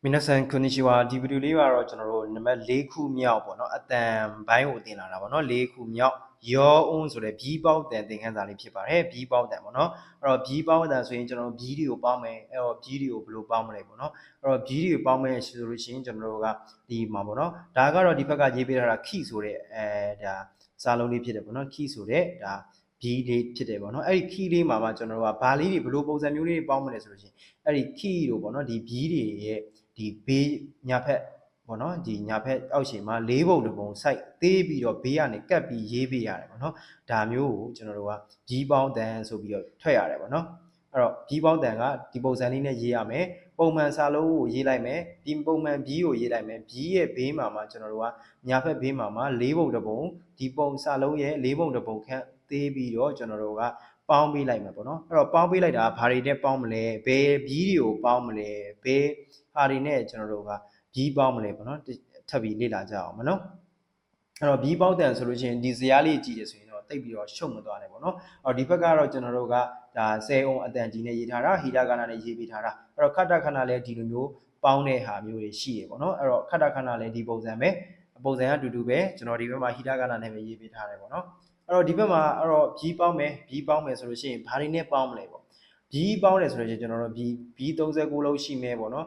皆さんこんにちはဒီဗီဒီယိုလေးကတော့ကျွန်တော်တို့နံပါတ်၄ခုမြောက်ပေါ့နော်အတန်ဘိုင်းကိုတင်လာတာပေါ့နော်၄ခုမြောက်ရောအုံးဆိုတဲ့ဘီးပေါက်တန်သင်ခန်းစာလေးဖြစ်ပါတယ်ဘီးပေါက်တန်ပေါ့နော်အဲ့တော့ဘီးပေါက်တန်ဆိုရင်ကျွန်တော်တို့ဘီးတွေကိုပေါင်းမယ်အဲ့တော့ဘီးတွေကိုဘယ်လိုပေါင်းမလဲပေါ့နော်အဲ့တော့ဘီးတွေကိုပေါင်းမယ်ဆိုလို့ရှိရင်ကျွန်တော်တို့ကဒီမှာပေါ့နော်ဒါကတော့ဒီဘက်ကရေးပေးထားတာခိဆိုတဲ့ဒါစာလုံးလေးဖြစ်တယ်ပေါ့နော်ခိဆိုတဲ့ဒါဘီးလေးဖြစ်တယ်ပေါ့နော်အဲ့ဒီခိလေးမှာကျွန်တော်တို့ကဘာလေးတွေဘယ်လိုပုံစံမျိုးလေးတွေပေါင်းမလဲဆိုလို့ရှိရင်အဲ့ဒီခိတို့ပေါ့နော်ဒီဘီးတွေရဲ့ဒီဘေးညာဖက်ပေါ့နော်ဒီညာဖက်အောက်ရှင်မှာ၄ပုံတစ်ပုံစိုက်သေးပြီးတော့ဘေးကနေကပ်ပြီးရေးပေးရတယ်ပေါ့နော်ဒါမျိုးကိုကျွန်တော်တို့ကဘီးပေါင်းတန်ဆိုပြီးတော့ထွက်ရတယ်ပေါ့နော်အဲ့တော့ဘီးပေါင်းတန်ကဒီပုံစံလေးနဲ့ရေးရမယ်ပုံမှန်စာလုံးကိုရေးလိုက်မယ်ဒီပုံမှန်ဘီးကိုရေးလိုက်မယ်ဘီးရဲ့ဘေးမှာကျွန်တော်တို့ကညာဖက်ဘေးမှာ၄ပုံတစ်ပုံဒီပုံစာလုံးရဲ့၄ပုံတစ်ပုံခန့်သေးပြီးတော့ကျွန်တော်တို့ကပေါင်းပေးလိုက်မယ်ပေါ့နော်အဲ့တော့ပေါင်းပေးလိုက်တာဘာတွေနဲ့ပေါင်းမလဲဘယ်ဘီးတွေကိုပေါင်းမလဲဘယ်ဟာတွေနဲ့ကျွန်တော်တို့ကဘီးပေါင်းမလဲပေါ့နော်ထပ်ပြီးလေ့လာကြအောင်မနော်အဲ့တော့ဘီးပေါင်းတန်ဆိုလို့ရှိရင်ဒီဇယားလေးကြည့်ရဆိုရင်တော့တိတ်ပြီးတော့ရှုံမသွားနဲ့ပေါ့နော်အော်ဒီဘက်ကတော့ကျွန်တော်တို့ကဒါ10အောင်အတန်ကြီးနဲ့ရေးထားတာဟီတာကနာနဲ့ရေးပေးထားတာအဲ့တော့ခတ္တခဏလည်းဒီလိုမျိုးပေါင်းတဲ့ဟာမျိုးတွေရှိရပေါ့နော်အဲ့တော့ခတ္တခဏလည်းဒီပုံစံပဲပုံစံကအတူတူပဲကျွန်တော်ဒီဘက်မှာဟီတာကနာနဲ့ပဲရေးပေးထားတယ်ပေါ့နော်အဲ့တော့ဒီဘက်မှာအဲ့တော့ဘီးပေါင်းမယ်ဆိုလို့ရှိရင်ဘာတွေနဲ့ပေါင်းမလဲပေါ့ဘီးပေါင်းတယ်ဆိုလို့ရှိရင်ကျွန်တော်တို့ဘီး39လုံးရှိမယ်ပေါ့နော်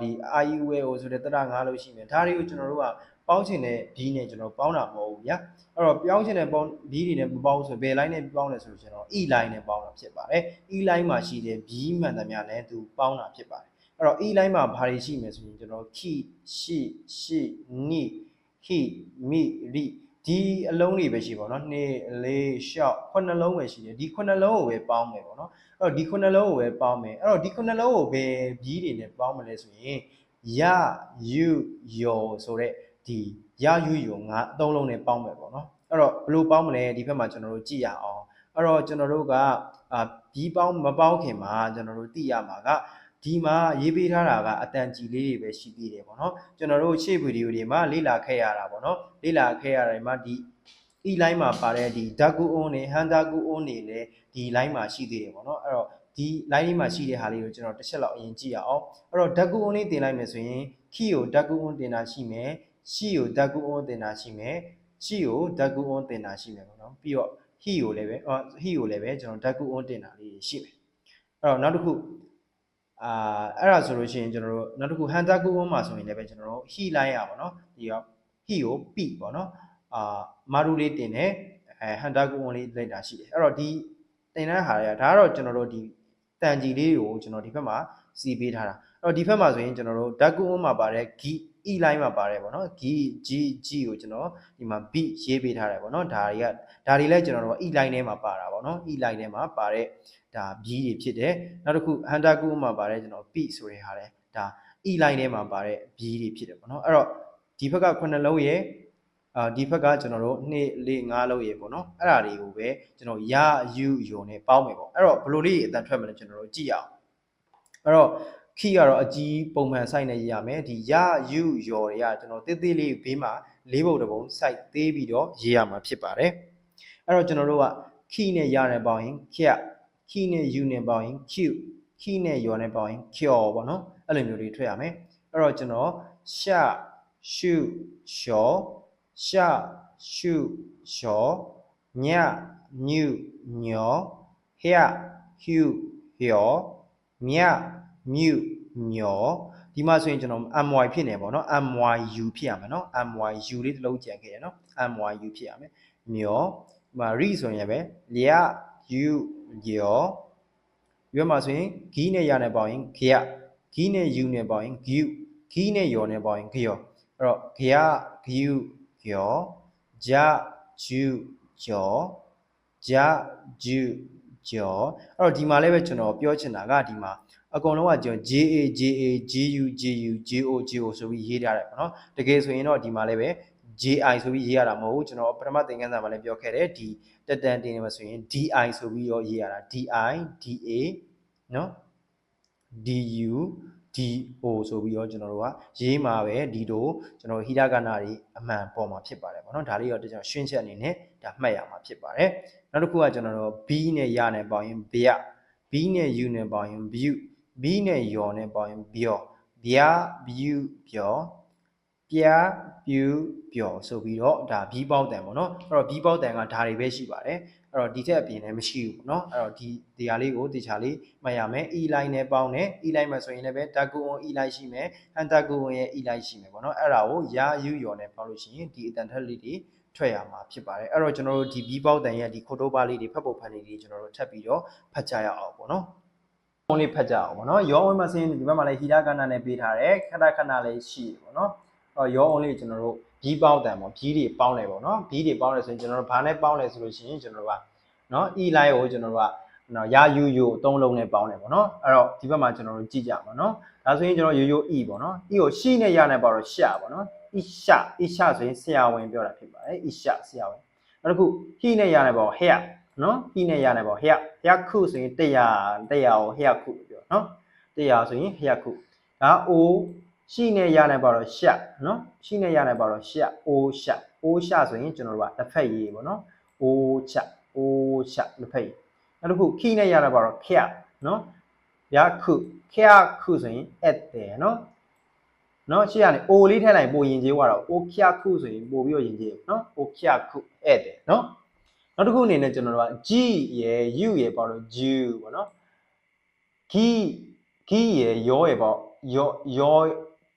ဒီ IUO ဆိုတဲ့တရ5လုံးရှိမယ်ဒါတွေကိုကျွန်တော်တို့ကပေါင်းချင်တဲ့ဘီးနဲ့ကျွန်တော်ပေါင်းတာမဟုတ်ဘူးဗျာအဲ့တော့ပြောင်းချင်တဲ့ဘီးတွေနဲ့မပေါင်းဆိုဘယ် line နဲ့ပေါင်းလဲဆိုလို့ကျွန်တော် E line နဲ့ပေါင်းတာဖြစ်ပါတယ် E line မှာရှိတဲ့ဘီးမှန်သမျှနဲ့သူပေါင်းတာဖြစ်ပါတယ်အဲ့တော့ E line မှာဘာတွေရှိမယ်ဆိုရင်ကျွန်တော်ခိရှိနိဟိမိရိဒီအလုံးတွေပဲရှိပါတော့2 4 6 9လုံးပဲရှိတယ်ဒီ9လုံးကိုပဲပေါင်းမယ်ပေါ့နော်အဲ့တော့ဒီ9လုံးကိုပဲပေါင်းမယ်အဲ့တော့ဒီ9လုံးကိုပဲဘီးတွေနဲ့ပေါင်းမလဲဆိုရင်ယယူယောဆိုတဲ့ဒီယယူယောငါအသုံးလုံးနဲ့ပေါင်းမယ်ပေါ့နော်အဲ့တော့ဘယ်လိုပေါင်းမလဲဒီဘက်မှာကျွန်တော်တို့ကြည့်ရအောင်အဲ့တော့ကျွန်တော်တို့ကဘီးပေါင်းမပေါင်းခင်မှာကျွန်တော်တို့သိရမှာကဒီမှာရေးပေးထားတာကအတန်ကြီးလေးတွေပဲရှိသေးတယ်ပေါ့နော်ကျွန်တော်တို့ရှေ့ဗီဒီယိုတွေမှာလေ့လာခဲ့ရတာပေါ့နော်လေ့လာခဲ့ရတဲ့မှာဒီ E line မှာပါတဲ့ဒီဓာတ်ကူအုံးနဲ့ဟန်ဓာတ်ကူအုံးတွေလည်းဒီ line မှာရှိသေးတယ်ပေါ့နော်အဲ့တော့ဒီ line လေးမှာရှိတဲ့ဟာလေးကိုကျွန်တော်တစ်ချက်လောက်အရင်ကြည့်ရအောင်အဲ့တော့ဓာတ်ကူအုံးလေးတင်လိုက်မယ်ဆိုရင်ခိကိုဓာတ်ကူအုံးတင်တာရှိမယ်ရှိကိုဓာတ်ကူအုံးတင်တာရှိမယ်ရှိကိုဓာတ်ကူအုံးတင်တာရှိမယ်ပေါ့နော်ပြီးတော့ဟိကိုလည်းပဲကျွန်တော်ဓာတ်ကူအုံးတင်တာလေးရှိမယ်အဲ့တော့နောက်တစ်ခုအဲ့ဒါဆိုလို့ရှိရင်ကျွန်တော်တို့နောက်တစ်ခုဟန်တာကူအုံးမှာဆိုရင်လည်းပဲကျွန်တော်တို့ဟိလိုက်ရပါတော့ဒီရောဟိကိုပိပေါ့နော်မာရူလေးတင်တယ်ဟန်တာကူအုံးလေးလိုက်တာရှိတယ်အဲ့တော့ဒီတင်တဲ့ဟာတွေကဒါကတော့ကျွန်တော်တို့ဒီတန်ကြီးလေးကိုကျွန်တော်ဒီဘက်မှာစီပေးထားတာအဲ့တော့ဒီဘက်မှာဆိုရင်ကျွန်တော်တို့ဓာတ်ကူအုံးမှာပါတဲ့ဂီ E line မှာပါတယ်ပေါ့နော်ဂီ G ကိုကျွန်တော်ဒီမှာ B ရေးပေးထားတယ်ပေါ့နော်ဒါတွေလည်းကျွန်တော်တို့ E line ထဲမှာပါတာပေါ့နော် E line ထဲမှာပါတဲ့ဒါ B တွေဖြစ်တယ်နောက်တစ်ခု Hunter ကူမှာပါတဲ့ကျွန်တော် P ဆိုတဲ့ဟာလဲဒါ E line ထဲမှာပါတဲ့ B တွေဖြစ်တယ်ပေါ့နော်အဲ့တော့ဒီဘက်က9လုံးရဲ့ဒီဘက်ကကျွန်တော်တို့2 4 5လုံးရေပေါ့နော်အဲ့ဒါတွေကိုပဲကျွန်တော်ရယူယုံနဲ့ပေါင်းမယ်ပေါ့အဲ့တော့ဘယ်လိုလေးအတန်ထွက်မလဲကျွန်တော်တို့ကြည့်အောင်အဲ့တော့ခိကတော့အကြီးပုံမှန် site နဲ့ရေးရမယ်ဒီရယူယော်တွေကကျွန်တော်တေးသေးလေးဘေးမှာ၄ပုံတစ်ပုံ site သေးပြီးတော့ရေးရမှာဖြစ်ပါတယ်အဲ့တော့ကျွန်တော်တို့ကခိနဲ့ရနဲ့ပေါင်းရင်ခက်ခိနဲ့ယူနဲ့ပေါင်းရင် Q ခိနဲ့ယော်နဲ့ပေါင်းရင်ကျော်ပေါ့နော်အဲ့လိုမျိုးတွေထွက်ရမယ်အဲ့တော့ကျွန်တော်ရှရှုရှောရှရှုရှောညညုညောဟျဟျဟျောမြမြုညောဒီမှာဆိုရင်ကျွန်တော် my ဖြစ်နေပေါ့နော် myu ဖြစ်ရမယ်နော် myu လေးတစ်လုံးကြံခဲ့ရနော် myu ဖြစ်ရမယ်မျောဒီမှာ re ဆိုရင်ပဲလျယူယောရွေးမှာဆိုရင်ဂီးနဲ့ရနဲ့ပေါင်းရင်ခရဂီးနဲ့ယူနဲ့ပေါင်းရင်ဂီးဂီးနဲ့ယောနဲ့ပေါင်းရင်ခယောအဲ့တော့ခရဂီးယောဂျာဂျူဂျောဂျာဂျူဂျောအဲ့တော့ဒီမှာလည်းပဲကျွန်တော်ပြောချင်တာကဒီမှာအကုန်လုံးကကျွန်တော် JA GU GO ဆိုပြီးရေးထားတယ်ပေါ့နော်တကယ်ဆိုရင်တော့ဒီမှာလည်းပဲ JI ဆိုပြီးရေးရတာမဟုတ်ဘူးကျွန်တော်ပထမသင်ခန်းစာမှာလည်းပြောခဲ့တယ်ဒီတက်တန်တင်နေမှာဆိုရင် DI ဆိုပြီးတော့ရေးရတာ DI DA နော် DU DO ဆိုပြီးတော့ကျွန်တော်တို့ကရေးမှာပဲဒီတို့ကျွန်တော်ဟီရာဂနာတွေအမှန်ပေါ်မှာဖြစ်ပါတယ်ပေါ့နော်ဒါလေးတော့ကျွန်တော်ရှင်းချက်အနေနဲ့ဒါမှတ်ရမှာဖြစ်ပါတယ်နောက်တစ်ခုကကျွန်တော်တို့ B နဲ့ရနဲ့ပေါင်းရင်ဗျ B နဲ့ U နဲ့ပေါင်းရင် view B နဲ့ယောနဲ့ပေါင်းရင် bio B ဗျာဗျူပြောပြပြူပြောဆိုပြီးတော့ဒါဘီးပေါက်တန်ပေါ့နော်အဲ့တော့ဘီးပေါက်တန်ကဒါတွေပဲရှိပါတယ်အဲ့တော့ဒီထက်အပြင်လည်းမရှိဘူးပေါ့နော်အဲ့တော့ဒီဟာလေးကိုတေချာလေးမှတ်ရမယ် e line နဲ့ပေါင်းတယ် e line မှာဆိုရင်လည်းပဲတကူအောင် e line ရှိမယ်ဟန်တကူအောင်ရဲ့ e line ရှိမယ်ပေါ့နော်အဲ့ဒါကိုရာယူရော်နဲ့ပေါင်းလို့ရှိရင်ဒီအတန်ထက်လေးတွေထွက်ရမှာဖြစ်ပါတယ်အဲ့တော့ကျွန်တော်တို့ဒီဘီးပေါက်တန်ရဲ့ဒီခိုတိုးပါလေးတွေဖတ်ဖို့ဖတ်နေလေးကျွန်တော်တို့ထပ်ပြီးတော့ဖတ်ကြရအောင်ပေါ့နော်ပုံလေးဖတ်ကြအောင်ပေါ့နော်ရောဝင်မှာစင်းဒီဘက်မှာလည်းဟီရာကဏ္ဍနဲ့ပေးထားတယ်ခဏခဏလေးရှိတယ်ပေါ့နော်အဲ့တော့ရောအောင်လေးကျွန်တော်တို့ဘီးပေါက်တန်ပေါ့ဘီးတွေပေါင်းတယ်ပေါ့နော်ဘီးတွေပေါင်းတယ်ဆိုရင်ကျွန်တော်တို့ဘာနဲ့ပေါင်းလဲဆိုလို့ရှိရင်ကျွန်တော်တို့ကနော် e line ကိုကျွန်တော်တို့ကနော်ရာယူယူအသုံးလုံးနဲ့ပေါင်းတယ်ပေါ့နော်အဲ့တော့ဒီဘက်မှာကျွန်တော်တို့ကြည့်ကြပါနော်ဒါဆိုရင်ကျွန်တော်ရိုးရိုး e ပေါ့နော် e ကိုရှိနဲ့ရနဲ့ပေါတော့ရှာပေါ့နော် e ရှာဆိုရင်ဆရာဝန်ပြောတာဖြစ်ပါတယ် e ရှာဆရာဝန်နောက်တစ်ခု he နဲ့ရနဲ့ပေါ့ hair နော် he နဲ့ရနဲ့ပေါ့ hair ခုဆိုရင်100ကို hair ခုပြောနော်100ဆိုရင် hair ခုဒါ o ရှိနဲ့ရနဲ့ပေါ့တော့ရှာနော်ရှိနဲ့ရနဲ့ပေါ့တော့ရှာ o ရှာဆိုရင်ကျွန်တော်တို့ကတစ်ဖက်ရေးပေါ့နော် o ရှာတစ်ဖက်ရေးနောက်တစ်ခု key နဲ့ရတာပါတော့ care နော်ရခု care ခုဆိုရင် at တယ်နော်ရှေ့ကနေ o လေးထည့်လိုက်ပို့ရင်ကျေးသွားတော့ o care ခုဆိုရင်ပို့ပြီးတော့ရင်ကျေးနော် o care ခု at တယ်နော်နောက်တစ်ခုအနေနဲ့ကျွန်တော်တို့က g ရယ် u ရယ်ပေါ့တော့ ju ပေါ့နော် g ရယ်ရောရယ်ပေါ့ရော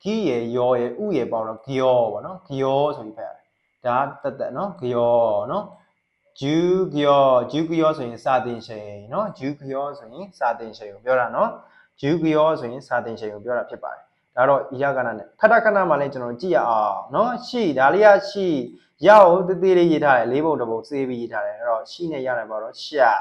g ရယ်ရောရယ်ဥရယ်ပေါ့တော့ကြောပေါ့နော်ကြောဆိုပြီးဖတ်ရတယ်ဒါတက်နော်ကြောနော်ဂျူကျော်ဆိုရင်စာတင်ချိန်เนาะဂျူကျော်ဆိုရင်စာတင်ချိန်ကိုပြောတာเนาะဂျူကျော်ဆိုရင်စာတင်ချိန်ကိုပြောတာဖြစ်ပါတယ်ဒါတော့ဤရကဏ္ဍနဲ့ခဏခဏမှလည်းကျွန်တော်ကြည့်ရအောင်เนาะရှိဒါလေးကရှိရောက်တသေးလေးရေးထားတယ်လေးပုံတစ်ပုံစေးပြီးရေးထားတယ်အဲ့တော့ရှိနဲ့ရတယ်ပေါ့တော့ရှာ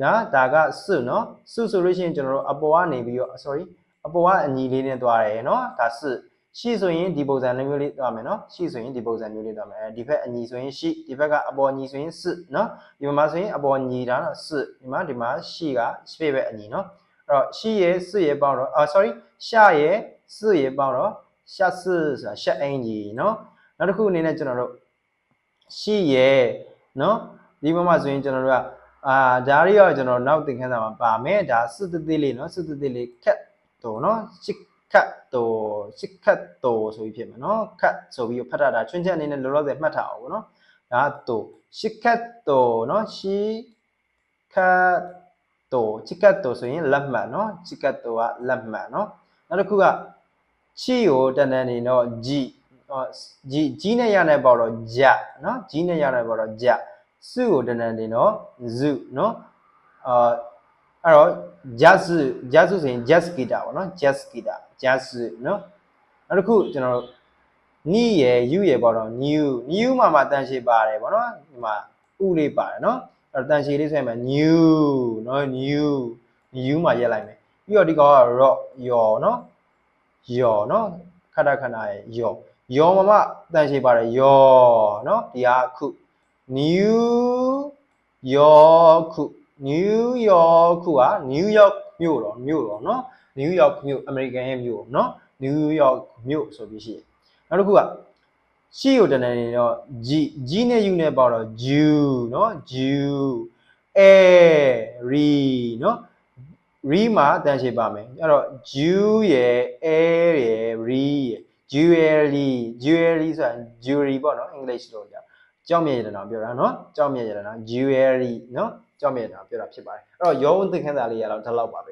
နော်ဒါကစွเนาะစွဆိုလို့ရှိရင်ကျွန်တော်တို့အပေါ်ကနေပြီးတော့ sorry အပေါ်ကအညီလေးနဲ့သွားတယ်เนาะဒါစွရှိဆိုရင်ဒီပုံစံမျိုးလေးသွားမယ်နော်ရှိဆိုရင်ဒီပုံစံမျိုးလေးသွားမယ်ဒီဘက်အညီဆိုရင်ရှိဒီဘက်ကအပေါ်အညီဆိုရင်စစ်နော်ဒီမှာဆိုရင်အပေါ်ညီတာတော့စစ်ဒီမှာရှိကရှေ့ဘက်အညီနော်အဲ့တော့ရှိရဲ့စစ်ရဲ့ပေါင်းတော့sorry ရှာရဲ့စစ်ရဲ့ပေါင်းတော့ရှာစစ်ဆိုတာရှက်အင်ကြီးနော်နောက်တစ်ခုအနေနဲ့ကျွန်တော်တို့ရှိရဲ့နော်ဒီမှာဆိုရင်ကျွန်တော်တို့ကဒါရီရောကျွန်တော်နောက်သင်ခန်းစာမှာပါမယ်ဒါစစ်သေးလေးနော်စစ်သေးလေးခက်တော့နော်ခတ်တော်ဆိုပြီးဖြစ်မယ်နော်ခတ်ဆိုပြီးဖတ်တာချွင်းချက်အနေနဲ့လောလောဆယ်မှတ်ထားအောင်ပေါ့နော်ဒါတော့ရှစ်ခတ်တော်နော်ရှစ်ခတ်တော်ဆိုရင်လက်မှတ်နော်ရှစ်ခတ်တော်ကလက်မှတ်နော်နောက်တစ်ခုကချီကိုတန်တန်နေတော့ကြီးနဲ့ရတဲ့ပေါ့တော့ဂျနော်ကြီးနဲ့ရတဲ့ပေါ့တော့ဂျစုကိုတန်တန်နေတော့ဇုနော်အဲ့တော့ jazz ဆိုရင် jazz guitar ပေါ့နော် jazz guitar နော်နောက်တစ်ခုကျွန်တော်တို့ ni ရယ် u ရယ်ပေါ့နော် new မှာတန်ရှည်ပါတယ်ပေါ့နော်ဒီမှာဥလေးပါတယ်နော်အဲ့တော့တန်ရှည်လေးဆိုရင်မှာ new မှာရက်လိုက်မယ်ပြီးတော့ဒီကောင်က rock ယောနော်ခဏယောမှာတန်ရှည်ပါတယ်ယောနော်ဒီဟာခု new york ခု New York ခုက New York မြို့တော့နော် New York မြို့ American ရဲ့မြို့နော် New York မြို့ဆိုပြီးရှိတယ်နောက်တစ်ခုကရှိကိုတန်းနေတော့ G နဲ့ U နဲ့ပေါတော့ Jew နော် Jew re နော် re မှာတန်ရှည်ပါမယ်အဲ့တော့ Jew ရယ် re ရယ် jewelry ဆိုတာ jewelry ပေါ့နော် English လို့ကြာကြောက်မြဲရတနာပြောတာနော်ကြောက်မြဲရတနာ jewelry နော်ကြောက်မြဲတာပြောတာဖြစ်ပါတယ်အဲ့တော့ရောသင်ခန်းစာလေးရတော့ဒီလောက်ပါပဲ